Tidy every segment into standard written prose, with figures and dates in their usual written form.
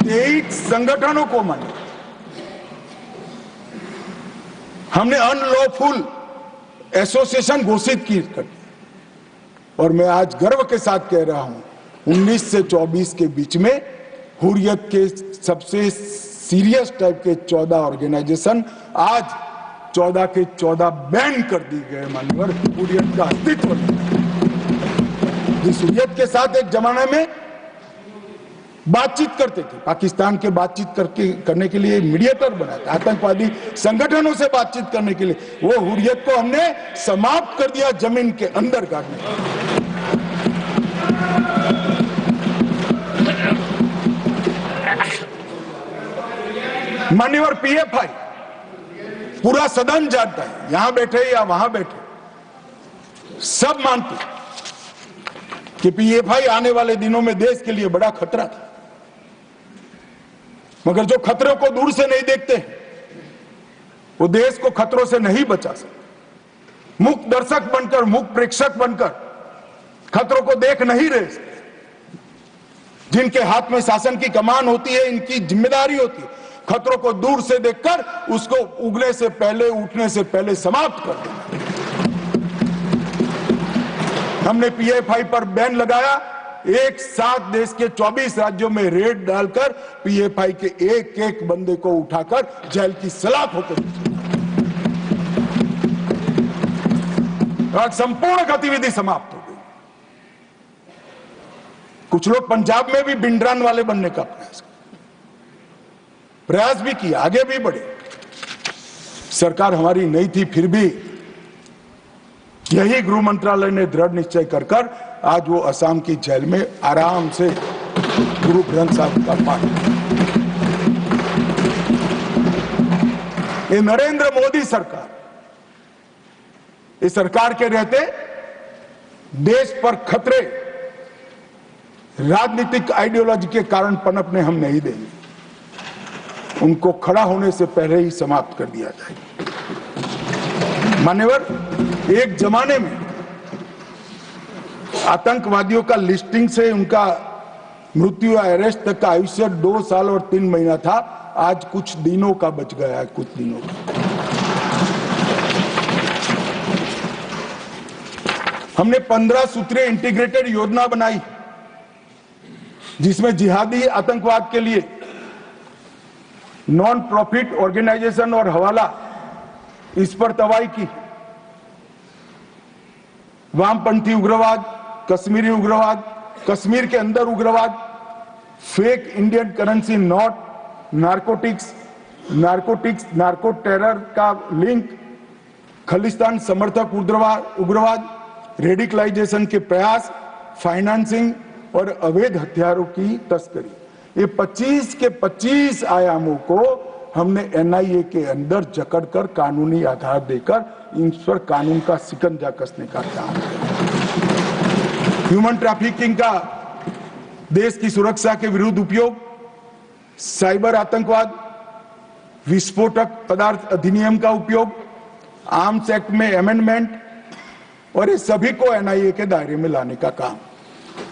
23 संगठनों को माने हमने अनलॉफुल एसोसिएशन घोषित की कर दिया। और मैं आज गर्व के साथ कह रहा हूं 19 से 24 के बीच में हुर्रियत के सबसे सीरियस टाइप के 14 ऑर्गेनाइजेशन आज 14 के 14 बैन कर दिए गए। मान्यवर, हुर्रियत का अस्तित्व जिस हुर्रियत के साथ एक जमाने में बातचीत करते थे, पाकिस्तान के बातचीत करने के लिए मीडिएटर बनाया था, आतंकवादी संगठनों से बातचीत करने के लिए, वो हुर्रियत को हमने समाप्त कर दिया जमीन के अंदर गाड़ने। मान्यवर, पीएफआई पूरा सदन जानता है, यहां बैठे या वहां बैठे, सब मानते कि पीएफआई आने वाले दिनों में देश के लिए बड़ा खतरा था। मगर जो खतरों को दूर से नहीं देखते वो देश को खतरों से नहीं बचा सकते। मुक्त दर्शक बनकर, मुक्त प्रेक्षक बनकर खतरों को देख नहीं रहे। जिनके हाथ में शासन की कमान होती है, इनकी जिम्मेदारी होती है खतरों को दूर से देखकर उसको उगने से पहले, उठने से पहले समाप्त कर देना। हमने पीएफआई पर बैन लगाया, एक साथ देश के 24 राज्यों में रेड डालकर पीएफआई के एक एक बंदे को उठाकर जेल की सलाख होकर संपूर्ण गतिविधि समाप्त हो गई। कुछ लोग पंजाब में भी बिंडरान वाले बनने का प्रयास भी किया, आगे भी बढ़े। सरकार हमारी नहीं थी, फिर भी यही गृह मंत्रालय ने दृढ़ निश्चय कर आज वो असम की जेल में आराम से गुरु ग्रंथ साहिब का पाठ। ये नरेंद्र मोदी सरकार, इस सरकार के रहते देश पर खतरे राजनीतिक आइडियोलॉजी के कारण पनपने हम नहीं देंगे। उनको खड़ा होने से पहले ही समाप्त कर दिया जाए। मान्यवर, एक जमाने में आतंकवादियों का लिस्टिंग से उनका मृत्यु या अरेस्ट तक का आयुष्य 2 साल और 3 महीना था, आज कुछ दिनों का बच गया है, कुछ दिनों का। हमने 15 सूत्रीय इंटीग्रेटेड योजना बनाई जिसमें जिहादी आतंकवाद के लिए नॉन प्रॉफिट ऑर्गेनाइजेशन और हवाला, इस पर तवाई की। वामपंथी उग्रवाद, कश्मीरी उग्रवाद, कश्मीर के अंदर उग्रवाद, fake Indian currency note, narcotics, narco terror का लिंक, खालिस्तान समर्थक उग्रवाद, रेडिकलाइजेशन के प्रयास, फाइनेंसिंग और अवैध हथियारों की तस्करी, ये 25 के 25 आयामों को हमने एनआईए के अंदर जकड़कर कानूनी आधार देकर इन पर कानून का शिकंजा कसने का काम किया। ह्यूमन ट्रैफिकिंग का देश की सुरक्षा के विरुद्ध उपयोग, साइबर आतंकवाद, विस्फोटक पदार्थ अधिनियम का उपयोग, आर्म्स एक्ट में अमेंडमेंट, और ये सभी को एनआईए के दायरे में लाने का काम।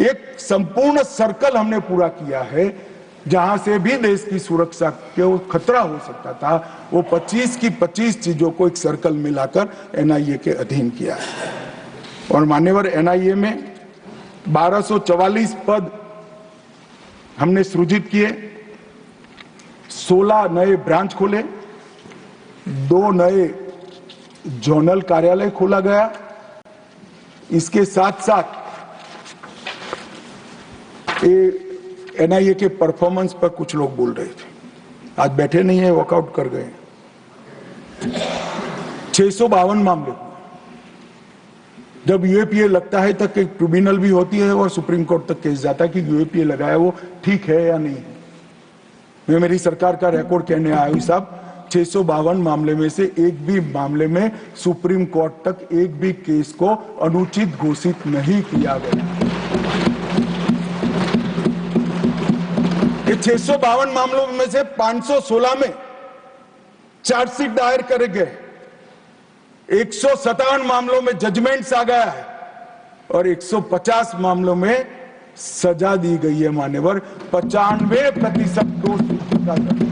एक संपूर्ण सर्कल हमने पूरा किया है जहां से भी देश की सुरक्षा के खतरा हो सकता था, वो 25 की 25 चीजों को एक सर्कल में लाकर एनआईए के अधीन किया है। और मान्यवर, एनआईए में 1244 पद हमने सृजित किए, 16 नए ब्रांच खोले, 2 नए जोनल कार्यालय खोला गया। इसके साथ साथ एनआईए के परफॉर्मेंस पर कुछ लोग बोल रहे थे, आज बैठे नहीं है, वॉकआउट कर गए। 652 मामले, जब यूएपीए लगता है तक एक ट्रिब्यूनल भी होती है और सुप्रीम कोर्ट तक केस जाता है कि यूएपीए लगाया वो ठीक है या नहीं। मैं मेरी सरकार का रिकॉर्ड कहने आया हूं साहब, 652 मामले में से एक भी मामले में सुप्रीम कोर्ट तक एक भी केस को अनुचित घोषित नहीं किया गया। ये 652 मामलों में से 516 में चार्जशीट दायर करे गए, 157 मामलों में जजमेंट्स आ गया है और 150 मामलों में सजा दी गई है मान्यवर। 95% दोष का दर।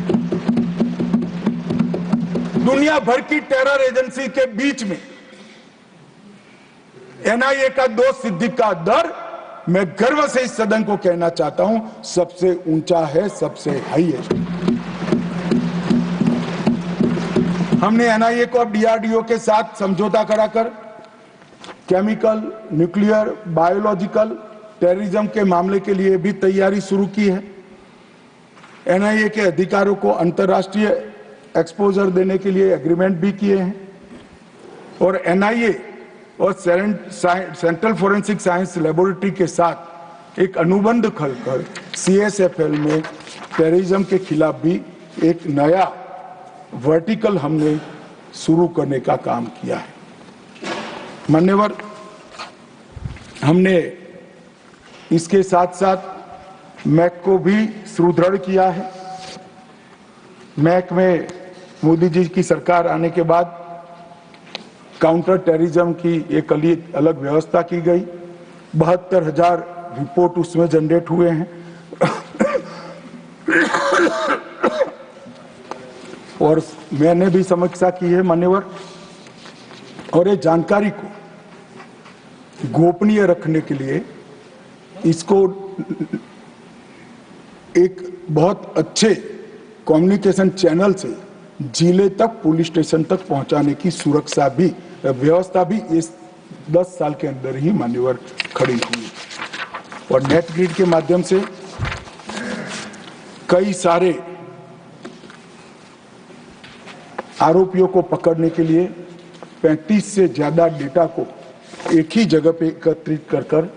दुनिया भर की टेरर एजेंसी के बीच में एनआईए का दोष सिद्धि का दर, मैं गर्व से इस सदन को कहना चाहता हूं, सबसे ऊंचा है, सबसे हाईएस्ट। हमने एनआईए को अब डीआरडीओ के साथ समझौता कराकर केमिकल, न्यूक्लियर, बायोलॉजिकल, टेररिज्म के मामले के लिए भी तैयारी शुरू की है। एनआईए के अधिकारों को अंतर्राष्ट्रीय एक्सपोजर देने के लिए एग्रीमेंट भी किए हैं और एनआईए और सेंट्रल फोरेंसिक साइंस लेबोरेटरी के साथ एक अनुबंध खोलकर सीएसएफएल में टेररिज्म के खिलाफ भी एक नया वर्टिकल हमने शुरू करने का काम किया है। मान्यवर, हमने इसके साथ साथ मैक को भी सुदृढ़ किया है। मैक में मोदी जी की सरकार आने के बाद काउंटर टेररिज्म की एक अलग व्यवस्था की गई। 72,000 रिपोर्ट उसमें जनरेट हुए हैं और मैंने भी समीक्षा की है मान्यवर। और ये जानकारी को गोपनीय रखने के लिए इसको एक बहुत अच्छे कम्युनिकेशन चैनल से जिले तक, पुलिस स्टेशन तक पहुंचाने की सुरक्षा भी, व्यवस्था भी इस 10 साल के अंदर ही मान्यवर खड़ी हुई। और नेट ग्रिड के माध्यम से कई सारे आरोपियों को पकड़ने के लिए 35 से ज्यादा डेटा को एक ही जगह पे एकत्रित कर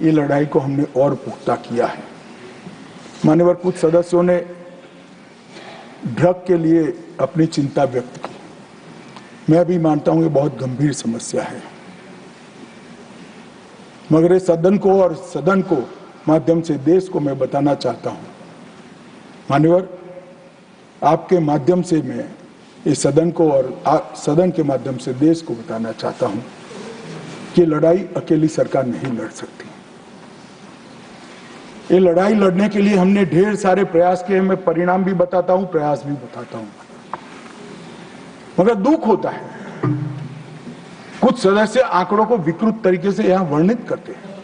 ये लड़ाई को हमने और पुख्ता किया है। मान्यवर, कुछ सदस्यों ने ड्रग के लिए अपनी चिंता व्यक्त की। मैं भी मानता हूं ये बहुत गंभीर समस्या है, मगर इस सदन को और सदन को माध्यम से देश को मैं बताना चाहता हूं। मान्यवर, आपके माध्यम से मैं इस सदन को और सदन के माध्यम से देश को बताना चाहता हूं कि लड़ाई अकेली सरकार नहीं लड़ सकती। ये लड़ाई लड़ने के लिए हमने ढेर सारे प्रयास किए। मैं परिणाम भी बताता हूं, प्रयास भी बताता हूं, मगर दुख होता है कुछ सदस्य आंकड़ों को विकृत तरीके से यहां वर्णित करते हैं।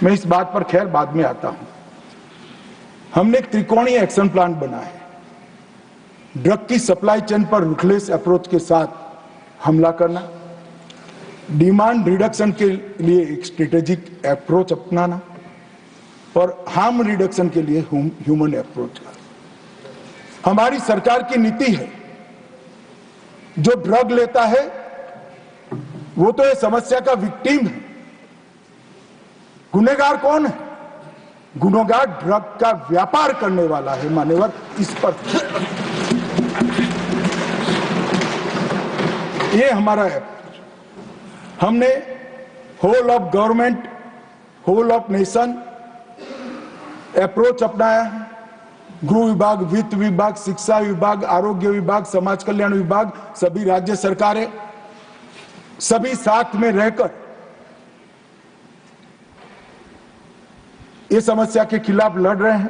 मैं इस बात पर खैर बाद में आता हूं। हमने एक त्रिकोणीय एक्शन प्लान बना है। ड्रग की सप्लाई चेन पर रुथलेस अप्रोच के साथ हमला करना, डिमांड रिडक्शन के लिए एक स्ट्रेटेजिक अप्रोच अपनाना और हार्म रिडक्शन के लिए ह्यूमन अप्रोच का। हमारी सरकार की नीति है, जो ड्रग लेता है वो तो ये समस्या का विक्टिम है। गुनहगार कौन है? गुनहगार ड्रग का व्यापार करने वाला है। मान्यवर, इस पर ये हमारा है। हमने whole of government, whole of nation approach अपनाया है। गृह विभाग, वित्त विभाग, शिक्षा विभाग, आरोग्य विभाग, समाज कल्याण विभाग, सभी राज्य सरकारें, सभी साथ में रहकर इस समस्या के खिलाफ लड़ रहे हैं।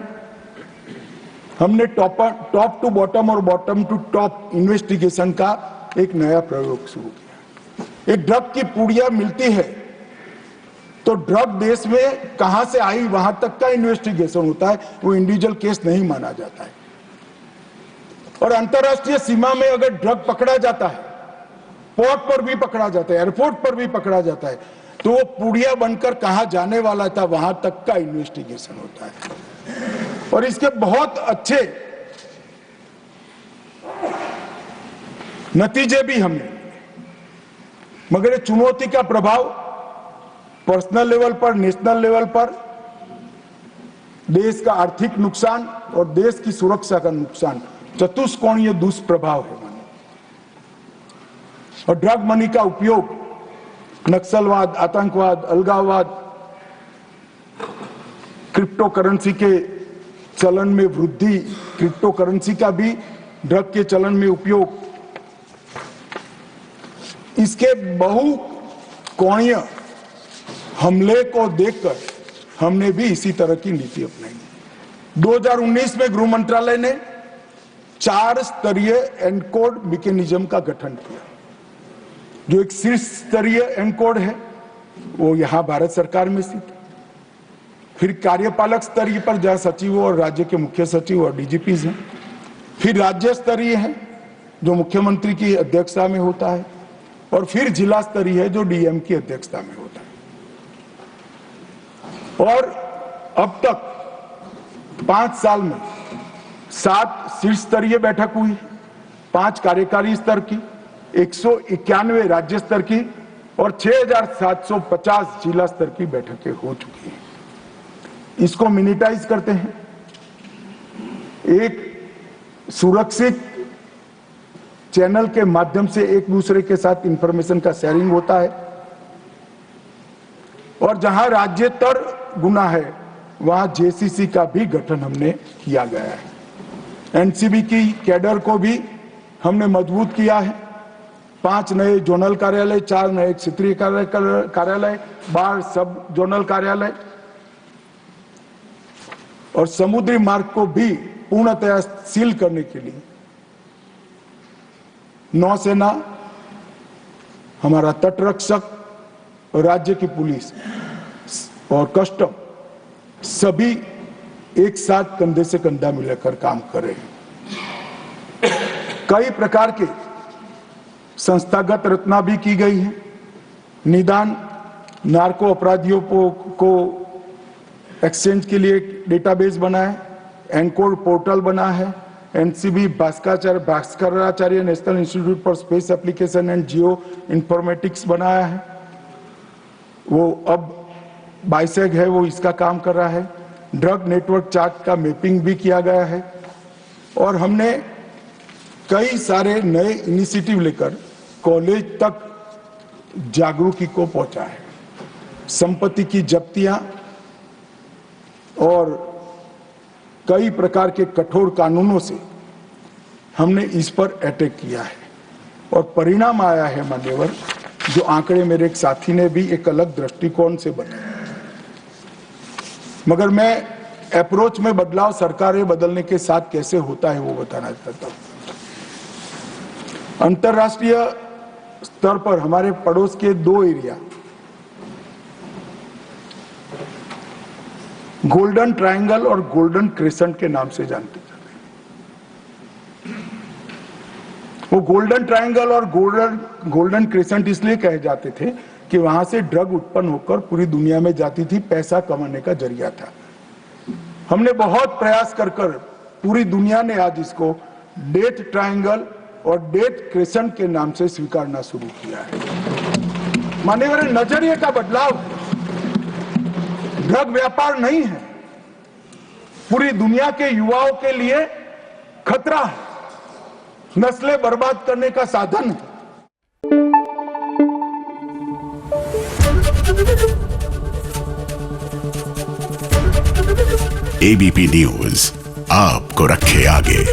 हमने टॉप टू बॉटम और बॉटम टू टॉप इन्वेस्टिगेशन का एक नया प्रयोग शुरू किया। एक ड्रग की पुड़िया मिलती है तो ड्रग देश में कहां से आई वहां तक का इन्वेस्टिगेशन होता है, वो इंडिविजुअल केस नहीं माना जाता है। और अंतरराष्ट्रीय सीमा में अगर ड्रग पकड़ा जाता है, पोर्ट पर भी पकड़ा जाता है, एयरपोर्ट पर भी पकड़ा जाता है, तो वो पुड़िया बनकर कहां जाने वाला था वहां तक का इन्वेस्टिगेशन होता है। और इसके बहुत अच्छे नतीजे भी हमने, मगर ये चुनौती का प्रभाव पर्सनल लेवल पर, नेशनल लेवल पर देश का आर्थिक नुकसान और देश की सुरक्षा का नुकसान, चतुष्कोणीय दुष्प्रभाव है। और ड्रग मनी का उपयोग नक्सलवाद, आतंकवाद, अलगाववाद, क्रिप्टो करेंसी के चलन में वृद्धि, क्रिप्टो करेंसी का भी ड्रग के चलन में उपयोग, इसके बहुकोणीय हमले को देखकर हमने भी इसी तरह की नीति अपनाई। 2019 में गृह मंत्रालय ने 4 स्तरीय एनकोड मैकेनिज्म का गठन किया। जो एक शीर्ष स्तरीय एनकोड है वो यहां भारत सरकार में स्थित है। फिर कार्यपालक स्तरीय पर जहां सचिवों और राज्य के मुख्य सचिव और डीजीपीज हैं। फिर राज्य स्तरीय है जो मुख्यमंत्री की अध्यक्षता में होता है, और फिर जिला स्तरीय है जो डीएम की अध्यक्षता में होता है। और अब तक 5 साल में 7 शीर्ष स्तरीय बैठक हुई, 5 कार्यकारी स्तर की, 191 राज्य स्तर की और 6750 जिला स्तर की बैठकें हो चुकी हैं। इसको मिनिटाइज करते हैं। एक सुरक्षित चैनल के माध्यम से एक दूसरे के साथ इंफॉर्मेशन का शेयरिंग होता है, और जहां राज्यस्तर गुना है वहां जेसीसी का भी गठन हमने किया गया है। एनसीबी की कैडर को भी हमने मजबूत किया है। 5 नए जोनल कार्यालय, 4 नए क्षेत्रीय कार्यालय, 12 सब जोनल कार्यालय, और समुद्री मार्ग को भी पूर्णतया सील करने के लिए नौसेना, हमारा तटरक्षक, राज्य की पुलिस और कस्टम सभी एक साथ कंधे से कंधा मिलाकर काम कर रहे हैं। कई प्रकार के संस्थागत रचना भी की गई है। निदान नार्को अपराधियों को एक्सचेंज के लिए एक डेटाबेस बना है, एनकोड पोर्टल बना है, NCB Bhaskaracharya national institute for space application and Jio informatics बनाया है, वो अब बाइसेग है, वो इसका काम कर रहा है। ड्रग नेटवर्क चार्ट का मैपिंग भी किया गया है, और हमने कई सारे नए इनिशिएटिव लेकर कॉलेज तक जागरूकता को पहुंचा है। संपत्ति की जब्तियां और कई प्रकार के कठोर कानूनों से हमने इस पर अटैक किया है, और परिणाम आया है मान्यवर, जो आंकड़े मेरे एक साथी ने भी एक अलग दृष्टिकोण से बताया। मगर मैं अप्रोच में बदलाव सरकारें बदलने के साथ कैसे होता है वो बताना चाहता हूं। अंतरराष्ट्रीय स्तर पर हमारे पड़ोस के 2 एरिया गोल्डन ट्रायंगल और गोल्डन क्रेसेंट के नाम से जानते जाते हैं। वो गोल्डन ट्रायंगल और गोल्डन क्रेसेंट इसलिए कहे जाते थे कि वहां से ड्रग उत्पन्न होकर पूरी दुनिया में जाती थी, पैसा कमाने का जरिया था। हमने बहुत प्रयास कर पूरी दुनिया ने आज इसको डेथ ट्रायंगल और डेथ क्रेसेंट के नाम से स्वीकारना शुरू किया है। माननीय नजरिए का बदलाव है। ड्रग व्यापार नहीं है, पूरी दुनिया के युवाओं के लिए खतरा है, नस्लें बर्बाद करने का साधन है। एबीपी न्यूज आपको रखे आगे।